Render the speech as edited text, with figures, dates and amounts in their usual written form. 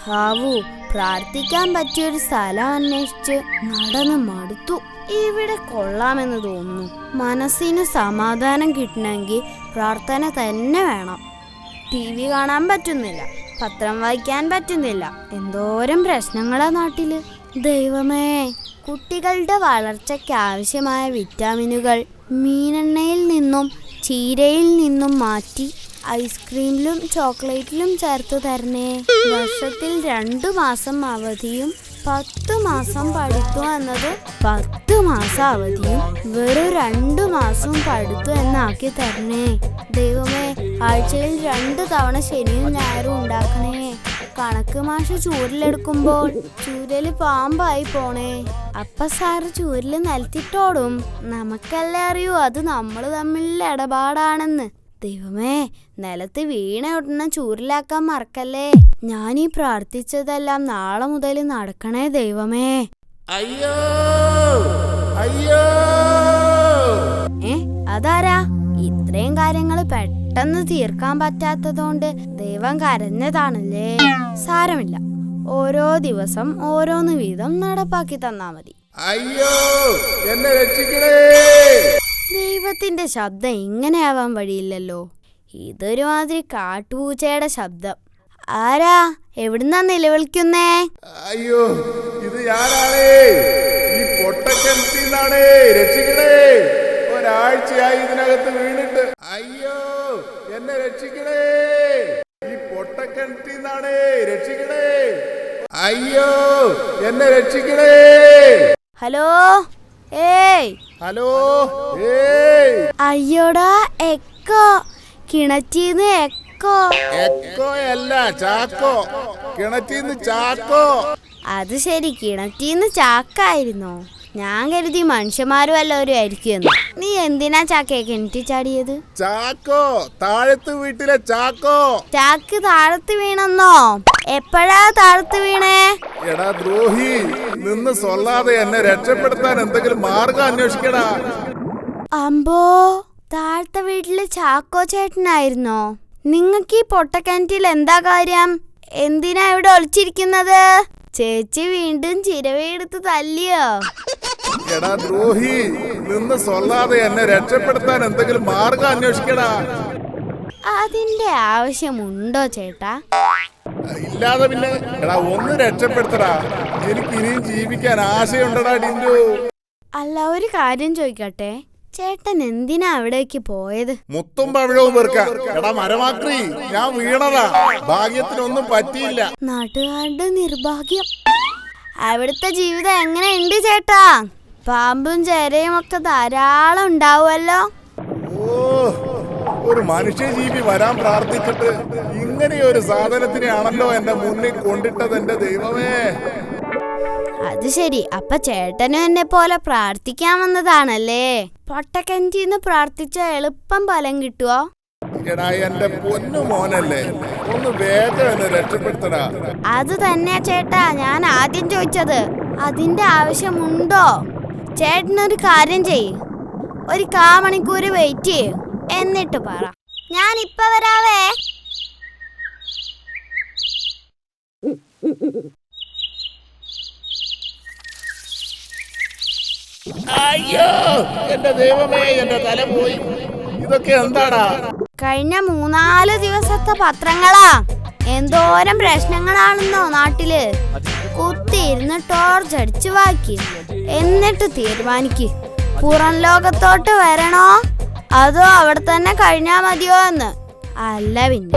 ഹാവു, പ്രാർത്ഥിക്കാൻ പറ്റിയൊരു സ്ഥലം അന്വേഷിച്ച് നടന്ന് മടുത്തു. ഇവിടെ കൊള്ളാമെന്ന് തോന്നുന്നു. മനസ്സിന് സമാധാനം കിട്ടണമെങ്കിൽ പ്രാർത്ഥന തന്നെ വേണം. TV കാണാൻ പറ്റുന്നില്ല, പത്രം വായിക്കാൻ പറ്റുന്നില്ല. എന്തോരം പ്രശ്നങ്ങളാ നാട്ടില്. ദൈവമേ, കുട്ടികളുടെ വളർച്ചയ്ക്ക് ആവശ്യമായ വിറ്റാമിനുകൾ മീനെണ്ണയിൽ നിന്നും ചീരയിൽ നിന്നും മാറ്റി ഐസ്ക്രീമിലും ചോക്ലേറ്റിലും ചേർത്ത് തരണേ. വർഷത്തിൽ 2 മാസം അവധിയും 10 മാസം പഠിത്തു എന്നത് 10 മാസം അവധിയും വെറും 2 മാസവും പഠിത്തു എന്നാക്കി തരണേ. ദൈവമേ, ആഴ്ചയിൽ 2 തവണ ശനിയും ഞായറും ഉണ്ടാക്കണേ. കണക്ക് മാഷ് ചൂരലെടുക്കുമ്പോൾ ചൂരല് പാമ്പായി പോണേ. അപ്പ സാറ് ചൂരല് നിലത്തിട്ടോടും. നമുക്കല്ലേ അറിയൂ അത് നമ്മൾ തമ്മിലുള്ള ഇടപാടാണെന്ന്. ദൈവമേ, നിലത്ത് വീണ ഉടനെ ചൂരലാക്കാൻ മറക്കല്ലേ. ഞാനീ പ്രാർത്ഥിച്ചതെല്ലാം നാളെ മുതൽ നടക്കണേ ദൈവമേ. അയ്യോ അയ്യോ, അതാരാ? ഇത്രയും കാര്യങ്ങൾ പെട്ടെന്ന് തീർക്കാൻ പറ്റാത്തതുകൊണ്ട് ദൈവം കരഞ്ഞതാണല്ലേ. സാരമില്ല, ഓരോ ദിവസം ഓരോന്ന് വീതം നടപ്പാക്കി തന്നാ മതി. അയ്യോ, എന്നെ രക്ഷിക്കണേ. ദൈവത്തിന്റെ ശബ്ദം ഇങ്ങനെയാവാൻ വഴിയില്ലല്ലോ. ഇതൊരുമാതിരി കാട്ടുപൂച്ചയുടെ ശബ്ദം. ആരാ? എവിടുന്നാ നിലവിളിക്കുന്നേ? അയ്യോ, ഇത് ഞാനാണേ. ഈ പൊട്ടക്കിണറ്റിന്നാണേ. രക്ഷിക്കണേ. ഒരാഴ്ചയായി ഇതിനകത്ത് വീണിട്ട്. അയ്യോ, എന്നെ രക്ഷിക്കണേ. ഈ പൊട്ടക്കിണറ്റിന്നാണേ. രക്ഷിക്കണേ. അയ്യോ, എന്നെ രക്ഷിക്കണേ. ഹലോ, ഏയ് ഹലോ, ഏയ്. അയ്യോടാ, എക്കോ. കിണറ്റീന്ന് എക്കോ. എക്കോയല്ല, ചാക്കോ. കിണറ്റീന്ന് ചാക്കോ. അത് ശരി, കിണറ്റീന്ന് ചാക്കായിരുന്നോ? ഞാൻ കരുതി മനുഷ്യന്മാരും വല്ലവരും ആയിരിക്കുമെന്ന്. നീ എന്തിനാ ചാക്കയെ കിണറ്റി ചാടിയത്? ചാക്കോ, താഴത്ത് വീട്ടിലെ ചാക്കോ. ചാക്ക് താഴത്ത് വീണെന്നോ? എപ്പോഴാ താഴത്ത് വീണേ? എടാ ദ്രോഹി, നിന്ന് സൊല്ലാതെ എന്നെ രക്ഷപ്പെടുത്താൻ എന്തെങ്കിലും മാർഗം അന്വേഷിക്കടാ. അമ്പോ, താഴത്തെ വീട്ടിലെ ചാക്കോ ചേട്ടനായിരുന്നോ? നിങ്ങക്ക് ഈ പൊട്ടക്കിണറ്റിൽ എന്താ കാര്യം? എന്തിനാ ഇവിടെ ഒളിച്ചിരിക്കുന്നത്? ചേച്ചി വീണ്ടും ചിരവയെടുത്ത് തല്ലിയോ? എടാ ദ്രോഹി, നിന്ന് സൊല്ലാതെ എന്നെ രക്ഷപ്പെടുത്താൻ എന്തെങ്കിലും മാർഗം അന്വേഷിക്കടാ. അതിന്റെ ആവശ്യമുണ്ടോ ചേട്ടാ? ഇല്ലാതെ പിന്നെ. എടാ ഒന്ന് രക്ഷപ്പെടുത്തടാ. എനിക്ക് ഇനിയും ജീവിക്കാൻ ആശയുണ്ടടാ ഡിൻഡു. അല്ല, ഒരു കാര്യം ചോദിക്കട്ടെ, ചേട്ടൻ എന്തിനാ അവിടേക്ക് പോയത്? മുത്തും പഴവും വെറുക്കാം. എടാ മരമാക്രി, ഞാൻ വീണതാ. ഭാഗ്യത്തിനൊന്നും പറ്റിയില്ല. നാട്ടുകാരുടെ നിർഭാഗ്യം. അവിടുത്തെ ജീവിതം എങ്ങനെയുണ്ട് ചേട്ടാ? പാമ്പും ചേരയും ഒക്കെ ധാരാളം ഉണ്ടാവുമല്ലോ. ഓ, ഒരു മനുഷ്യജീവി വരാൻ പ്രാർത്ഥിച്ചിട്ട് ഇങ്ങനെയൊരു സാധനത്തിനെയാണല്ലോ എന്റെ മുന്നിൽ കൊണ്ടിട്ടത്. എന്റെ ദൈവമേ. അത് ശരി, അപ്പൊ ചേട്ടനും എന്നെ പോലെ പ്രാർത്ഥിക്കാൻ വന്നതാണല്ലേ. പൊട്ടക്കിണറ്റിന്ന് പ്രാർത്ഥിച്ച എളുപ്പം ഫലം കിട്ടുവോ? എടാ എന്റെ പൊന്നു മോനല്ലേ, ഒന്ന് വേഗം എന്നെ രക്ഷപ്പെടുത്തടാ. അത് തന്നെയാ ചേട്ടാ ഞാൻ ആദ്യം ചോദിച്ചത്. അതിന്റെ ആവശ്യമുണ്ടോ? ചേട്ടനൊരു കാര്യം ചെയ്യ്, ഒരു 1/4 മണിക്കൂർ വെയിറ്റ് ചെയ്യ്, എന്നിട്ട് പറ. ഞാൻ ഇപ്പൊ വരാവേ. അയ്യോ, എന്റെ ദൈവമേ, എന്റെ തല പോയി. ഇതൊക്കെ എന്താടാ? കഴിഞ്ഞ 3-4 ദിവസത്തെ പത്രങ്ങളാ. എന്തോരം പ്രശ്നങ്ങളാണെന്നോ നാട്ടില്. കുത്തിയിരുന്ന് ടോർച്ച് അടിച്ച് വായിക്ക്, എന്നിട്ട് തീരുമാനിക്ക് പുറം ലോകത്തോട്ട് വരണോ അതോ അവിടെ തന്നെ കഴിഞ്ഞാ മതിയോ എന്ന്. അല്ല പിന്നെ